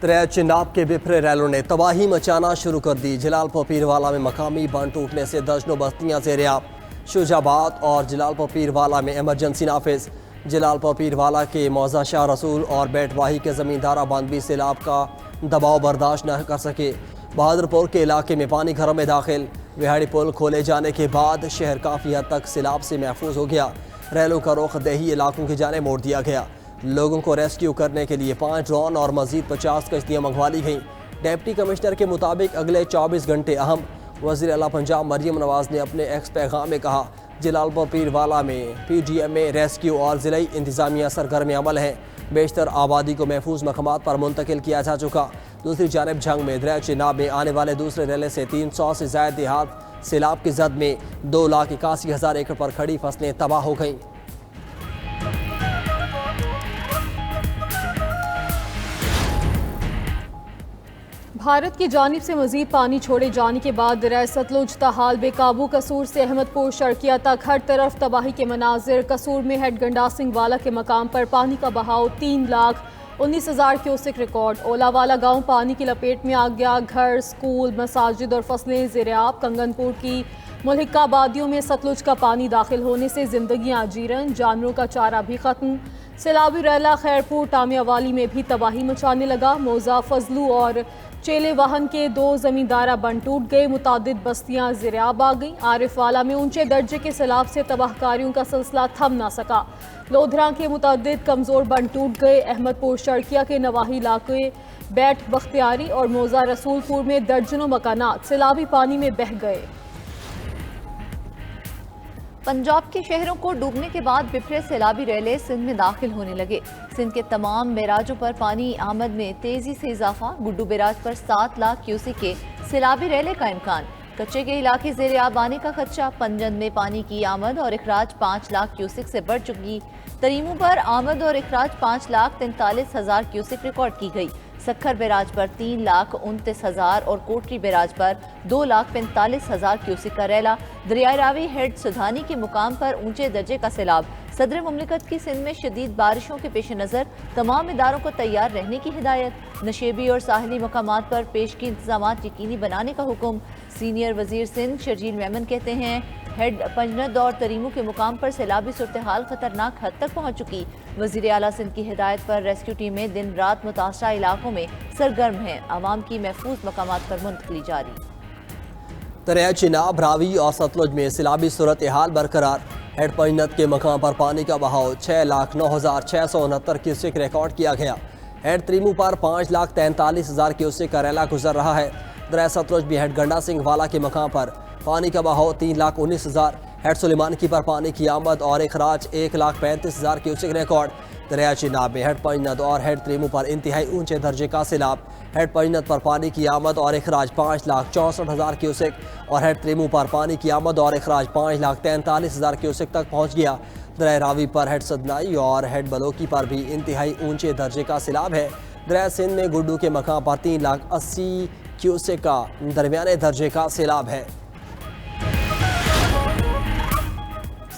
دریا چناب کے بپھرے ریلوں نے تباہی مچانا شروع کر دی۔ جلال پور پیروالا میں مقامی بند ٹوٹنے سے درجنوں بستیاں زیر آب۔ شجاع آباد اور جلال پور پیروالا میں ایمرجنسی نافذ۔ جلال پور پیروالا کے موضع شاہ رسول اور بیٹ واہی کے زمیندارہ بند بھی سیلاب کا دباؤ برداشت نہ کر سکے۔ بہادر پور کے علاقے میں پانی گھروں میں داخل۔ وہاڑی پل کھولے جانے کے بعد شہر کافی حد تک سیلاب سے محفوظ ہو گیا۔ ریلوں کا رخ دیہی علاقوں کی جانب موڑ دیا گیا۔ لوگوں کو ریسکیو کرنے کے لیے 5 ڈرون اور مزید 50 کشتیاں منگوا لی گئیں۔ ڈپٹی کمشنر کے مطابق اگلے 24 گھنٹے اہم۔ وزیر اعلیٰ پنجاب مریم نواز نے اپنے ایکس پیغام میں کہا، جلال پور پیروالا میں پی ڈی ایم میں ریسکیو اور ضلعی انتظامیہ سرگرم عمل ہیں۔ بیشتر آبادی کو محفوظ مقامات پر منتقل کیا جا چکا۔ دوسری جانب جھنگ میں دریا چناب میں آنے والے دوسرے ریلے سے 300 سے زائد دیہات سیلاب کی زد میں 2,81,000 ایکڑ پر کھڑی فصلیں تباہ ہو گئیں۔ بھارت کی جانب سے مزید پانی چھوڑے جانے کے بعد دریائے ستلج تاحال بے قابو۔ قصور سے احمد پور شرقیہ تک ہر طرف تباہی کے مناظر۔ قصور میں ہیڈ گنڈا سنگھ والا کے مقام پر پانی کا بہاؤ 3,19,000 کیوسک ریکارڈ۔ اولا والا گاؤں پانی کی لپیٹ میں آ گیا۔ گھر، سکول، مساجد اور فصلیں زیر آب۔ کنگن پور کی ملحقہ آبادیوں میں ستلج کا پانی داخل ہونے سے زندگیاں اجیرن، جانوروں کا چارہ بھی ختم۔ سیلابی ریلا خیرپور ٹامیہ والی میں بھی تباہی مچانے لگا۔ موزہ، فضلو اور چیلے واہن کے 2 زمیندارہ بند ٹوٹ گئے۔ متعدد بستیاں زیر آب آ گئیں۔ عارف والا میں اونچے درجے کے سیلاب سے تباہ کاریوں کا سلسلہ تھم نہ سکا۔ لودھراں کے متعدد کمزور بند ٹوٹ گئے۔ احمد پور شرقیہ کے نواحی علاقے بیٹ بختیاری اور موزہ رسول پور میں درجنوں مکانات سیلابی پانی میں بہہ گئے۔ پنجاب کے شہروں کو ڈوبنے کے بعد بپھرے سیلابی ریلے سندھ میں داخل ہونے لگے۔ سندھ کے تمام بیراجوں پر پانی آمد میں تیزی سے اضافہ۔ گڈو بیراج پر 7 لاکھ کیوسک کے سیلابی ریلے کا امکان۔ کچے کے علاقے زیر آب آنے کا خدشہ۔ پنجند میں پانی کی آمد اور اخراج 5 لاکھ کیوسک سے بڑھ چکی۔ تریمو پر آمد اور اخراج 5,43,000 کیوسک ریکارڈ کی گئی۔ سکھر بیراج پر 3,29,000 اور کوٹری بیراج پر 2,45,000 کیوسک کا ریلا۔ دریائے راوی ہیڈ سدھانی کے مقام پر اونچے درجے کا سیلاب۔ صدر مملکت کی سندھ میں شدید بارشوں کے پیش نظر تمام اداروں کو تیار رہنے کی ہدایت۔ نشیبی اور ساحلی مقامات پر پیشگی انتظامات یقینی بنانے کا حکم۔ سینئر وزیر سندھ شرجیل میمن کہتے ہیں، ہیڈ پنجند اور تریمو کے مقام پر سیلابی صورتحال خطرناک حد تک پہنچ چکی۔ وزیر اعلیٰ سندھ کی ہدایت پر ریسکیو ٹیمیں دن رات متاثرہ علاقوں میں سرگرم ہیں۔ عوام کی محفوظ مقامات پر منتقلی جاری۔ دریا چناب، راوی اور ستلج میں سیلابی صورتحال برقرار۔ ہیڈ پنجند کے مقام پر پانی کا بہاؤ 6,09,669 کیوسک ریکارڈ کیا گیا۔ ہیڈ تریمو پر 5,43,000 کیوسک کا ریلا گزر رہا ہے۔ دریا ستلج بھی ہیڈ گنڈا سنگھ والا کے مقام پر پانی کا بہاؤ 3,19,000۔ ہیڈ سلیمان کی پر پانی کی آمد اور اخراج 1,35,000 کیوسک ریکارڈ۔ دریا چناب میں ہیڈ پنجند اور ہیڈ تریمو پر انتہائی اونچے درجے کا سیلاب۔ ہیڈ پنجند پر پانی کی آمد اور اخراج 5,64,000 کیوسک اور ہیڈ تریمو پر پانی کی آمد اور اخراج 5,43,000 کیوسک تک پہنچ گیا۔ دریا راوی پر ہیڈ سدنائی اور ہیڈ بلوکی پر بھی انتہائی اونچے درجے کا سیلاب ہے۔ دریا سندھ میں گڈو کے مقام پر 3,80,000 کیوسک کا درمیانے درجے کا سیلاب ہے۔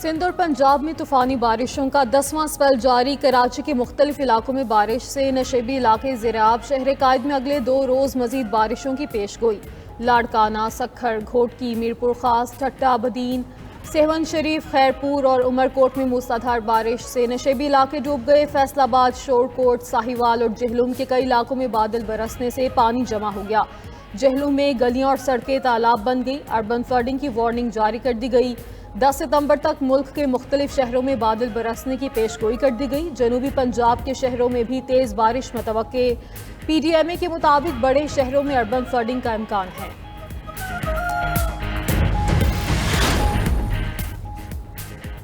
سندھ اور پنجاب میں طوفانی بارشوں کا 10واں سپیل جاری۔ کراچی کے مختلف علاقوں میں بارش سے نشیبی علاقے زیر آب۔ شہر قائد میں اگلے 2 روز مزید بارشوں کی پیش گوئی۔ لاڑکانہ، سکھر، گھوٹکی، میرپور خاص، ٹھٹہ، بدین، سہون شریف، خیرپور اور عمرکوٹ میں موسلادھار بارش سے نشیبی علاقے ڈوب گئے۔ فیصل آباد، شورکوٹ، ساہیوال اور جہلم کے کئی علاقوں میں بادل برسنے سے پانی جمع ہو گیا۔ جہلم میں گلیاں اور سڑکیں تالاب بن گئی۔ اربن فلڈنگ کی وارننگ جاری کر دی گئی۔ 10 ستمبر تک ملک کے مختلف شہروں میں بادل برسنے کی پیش گوئی کر دی گئی۔ جنوبی پنجاب کے شہروں میں بھی تیز بارش متوقع۔ پی ڈی ایم اے کے مطابق بڑے شہروں میں اربن فلڈنگ کا امکان ہے۔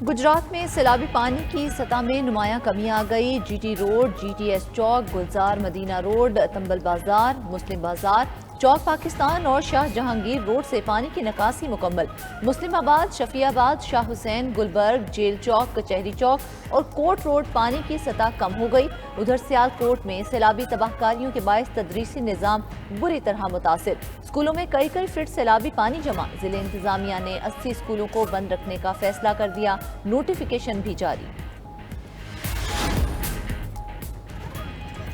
گجرات میں سیلابی پانی کی سطح میں نمایاں کمی آ گئی۔ G T road, G T S چوک، گلزار مدینہ روڈ، تنبل بازار، مسلم بازار، چوک پاکستان اور شاہ جہانگیر روڈ سے پانی کی نکاسی مکمل۔ مسلم آباد، شفیع آباد، شاہ حسین، گلبرگ، جیل چوک، کچہری چوک اور کوٹ روڈ پانی کی سطح کم ہو گئی۔ ادھر سیال کوٹ میں سیلابی تباہ کاریوں کے باعث تدریسی نظام بری طرح متاثر۔ اسکولوں میں کئی فٹ سیلابی پانی جمع۔ ضلع انتظامیہ نے 80 اسکولوں کو بند رکھنے کا فیصلہ کر دیا۔ نوٹیفیکیشن بھی جاری۔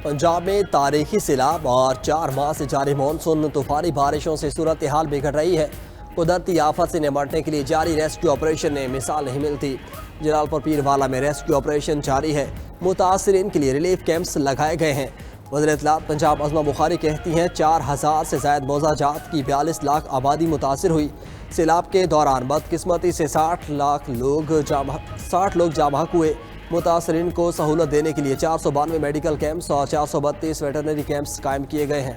پنجاب میں تاریخی سیلاب اور 4 ماہ سے جاری مانسون طوفانی بارشوں سے صورتحال بگڑ رہی ہے۔ قدرتی آفت سے نمٹنے کے لیے جاری ریسکیو آپریشن نے مثال نہیں ملتی۔ جلال پور پیروالا میں ریسکیو آپریشن جاری ہے۔ متاثرین کے لیے ریلیف کیمپس لگائے گئے ہیں۔ وزیر اطلاعات پنجاب عظمہ بخاری کہتی ہیں 4000 سے زائد موضع جات کی 42 لاکھ آبادی متاثر ہوئی۔ سیلاب کے دوران بدقسمتی سے 60 لوگ جاں بحق ہوئے۔ متاثرین کو سہولت دینے کے لیے 492 میڈیکل کیمپس اور 432 ویٹرنری کیمپس قائم کیے گئے ہیں۔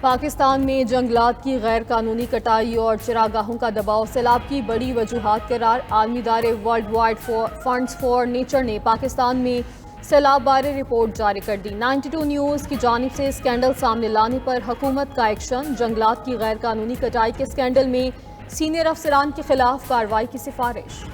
پاکستان میں جنگلات کی غیر قانونی کٹائی اور چراگاہوں کا دباؤ سیلاب کی بڑی وجوہات قرار۔ عالمی ادارے world wide funds for nature نے پاکستان میں سیلاب بارے رپورٹ جاری کر دی۔ 92 نیوز کی جانب سے اسکینڈل سامنے لانے پر حکومت کا ایکشن۔ جنگلات کی غیر قانونی کٹائی کے اسکینڈل میں سینئر افسران کے خلاف کارروائی کی سفارش۔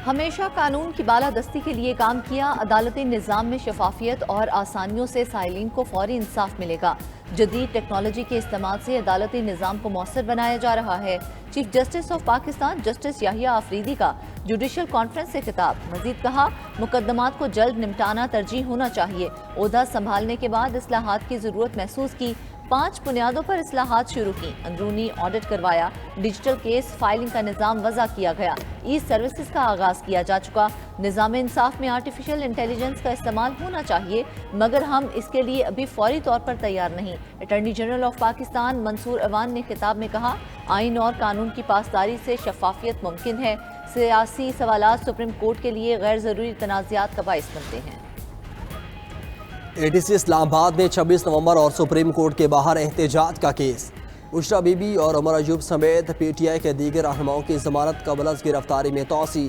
ہمیشہ قانون کی بالادستی کے لیے کام کیا۔ عدالتی نظام میں شفافیت اور آسانیوں سے سائلین کو فوری انصاف ملے گا۔ جدید ٹیکنالوجی کے استعمال سے عدالتی نظام کو مؤثر بنایا جا رہا ہے۔ Chief justice of Pakistan justice Yahya Afridi کا جوڈیشل کانفرنس سے خطاب۔ مزید کہا مقدمات کو جلد نمٹانا ترجیح ہونا چاہیے۔ عہدہ سنبھالنے کے بعد اصلاحات کی ضرورت محسوس کی۔ 5 بنیادوں پر اصلاحات شروع کی۔ اندرونی آڈٹ کروایا۔ ڈیجیٹل کیس فائلنگ کا نظام وضع کیا گیا۔ ای سروسز کا آغاز کیا جا چکا۔ نظام انصاف میں آرٹیفیشل انٹیلیجنس کا استعمال ہونا چاہیے، مگر ہم اس کے لیے ابھی فوری طور پر تیار نہیں۔ اٹارنی جنرل آف پاکستان منصور اوان نے خطاب میں کہا آئین اور قانون کی پاسداری سے شفافیت ممکن ہے۔ سیاسی سوالات سپریم کورٹ کے لیے غیر ضروری تنازعات کا باعث بنتے ہیں۔ ATC اسلام آباد میں 26 نومبر اور سپریم کورٹ کے باہر احتجاج کا کیس۔ بشریٰ بی بی اور عمر ایوب سمیت PTI کے دیگر رہنماؤں کی ضمانت قبل از گرفتاری میں توسیع۔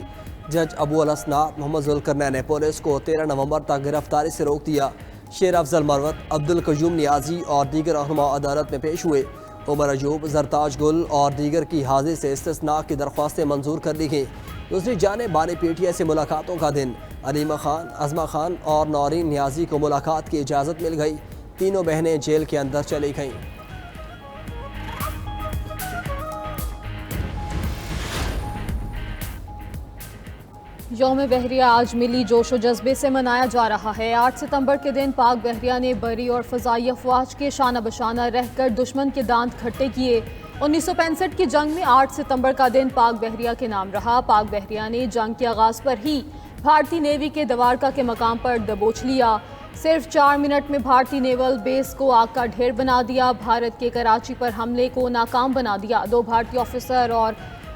جج ابو الاسناد محمد ذوالقرنین نے پولیس کو 13 نومبر تک گرفتاری سے روک دیا۔ شیر افضل مروت، عبدالقیوم نیازی اور دیگر رہنما عدالت میں پیش ہوئے۔ عمر ایوب، زرتاج گل اور دیگر کی حاضری سے استثناء کی درخواستیں منظور کر لی گئیں۔ دوسری جانب بانی PTI سے ملاقاتوں کا دن۔ علیمہ خان، عظمہ خان اور نورین نیازی کو ملاقات کی اجازت مل گئی۔ تینوں بہنیں جیل کے اندر چلی گئیں۔ یوم بحریہ آج ملی جوش و جذبے سے منایا جا رہا ہے۔ 8 ستمبر کے دن پاک بحریہ نے بری اور فضائی افواج کے شانہ بشانہ رہ کر دشمن کے دانت کھٹے کیے۔ 1965 کی جنگ میں 8 ستمبر کا دن پاک بحریہ کے نام رہا۔ پاک بحریہ نے جنگ کے آغاز پر ہی بھارتی نیوی کے دوارکا کے مقام پر دبوچ لیا۔ صرف 4 منٹ میں بھارتی نیول بیس کو آگ کا ڈھیر بنا دیا۔ بھارت کے کراچی پر حملے کو ناکام بنا دیا۔ 2 بھارتی آفیسر اور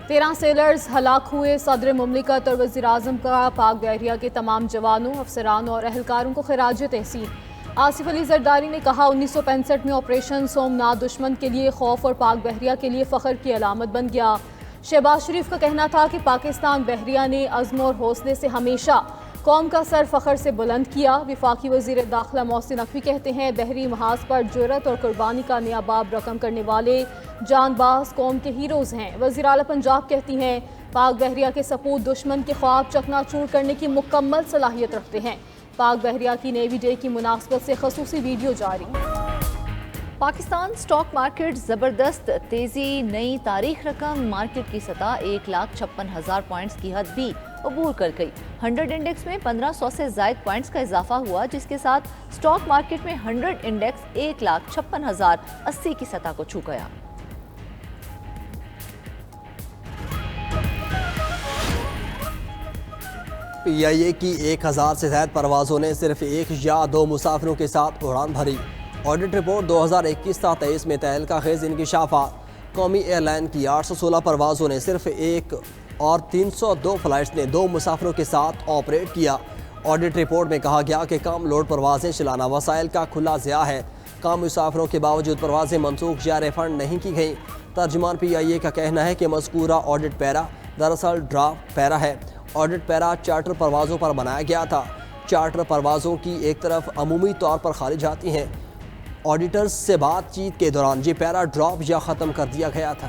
13 سیلرز ہلاک ہوئے۔ صدر مملکت اور وزیر اعظم کا پاک بحریہ کے تمام جوانوں، افسران اور اہلکاروں کو خراج تحسین۔ آصف علی زرداری نے کہا 1965 میں آپریشن سومناتھ دشمن کے لیے خوف اور پاک بحریہ کے لیے فخر کی علامت بن گیا۔ شہباز شریف کا کہنا تھا کہ پاکستان بحریہ نے عزم اور حوصلے سے ہمیشہ قوم کا سر فخر سے بلند کیا۔ وفاقی وزیر داخلہ محسن نقوی کہتے ہیں بحری محاذ پر جرأت اور قربانی کا نیا باب رقم کرنے والے جان باز قوم کے ہیروز ہیں۔ وزیر اعلیٰ پنجاب کہتی ہیں پاک بحریہ کے سپوت دشمن کے خواب چکنا چور کرنے کی مکمل صلاحیت رکھتے ہیں۔ پاک بحریہ کی نیوی ڈے کی مناسبت سے خصوصی ویڈیو جاری۔ پاکستان سٹاک مارکیٹ زبردست تیزی، نئی تاریخ رقم۔ مارکیٹ کی سطح 1,56,000 پوائنٹس کی حد بھی عبور کر گئی۔ 100 انڈیکس میں 1500 سے زائد پوائنٹس کا اضافہ ہوا، جس کے ساتھ سٹاک مارکیٹ میں 100 انڈیکس 1,56,080 کی سطح کو چھو گیا۔ PIA کی 1000 سے زائد پروازوں نے صرف 1 یا 2 مسافروں کے ساتھ اڑان بھری۔ آڈٹ رپورٹ 2021-23 میں تہلکہ خیز انکشافات۔ قومی ایئر لائن کی 816 پروازوں نے صرف 1 اور 302 فلائٹس نے 2 مسافروں کے ساتھ آپریٹ کیا۔ آڈٹ رپورٹ میں کہا گیا کہ کم لوڈ پروازیں چلانا وسائل کا کھلا ضیاع ہے۔ کم مسافروں کے باوجود پروازیں منسوخ یا ریفنڈ نہیں کی گئیں۔ ترجمان PIA کا کہنا ہے کہ مذکورہ آڈٹ پیرا دراصل ڈرافٹ پیرا ہے۔ آڈٹ پیرا چارٹر پروازوں پر بنایا گیا تھا۔ چارٹر پروازوں کی ایک طرف عمومی طور پر خارج جاتی ہیں۔ آڈیٹرز سے بات چیت کے دوران یہ پیرا ڈراپ یا ختم کر دیا گیا تھا۔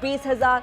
20,000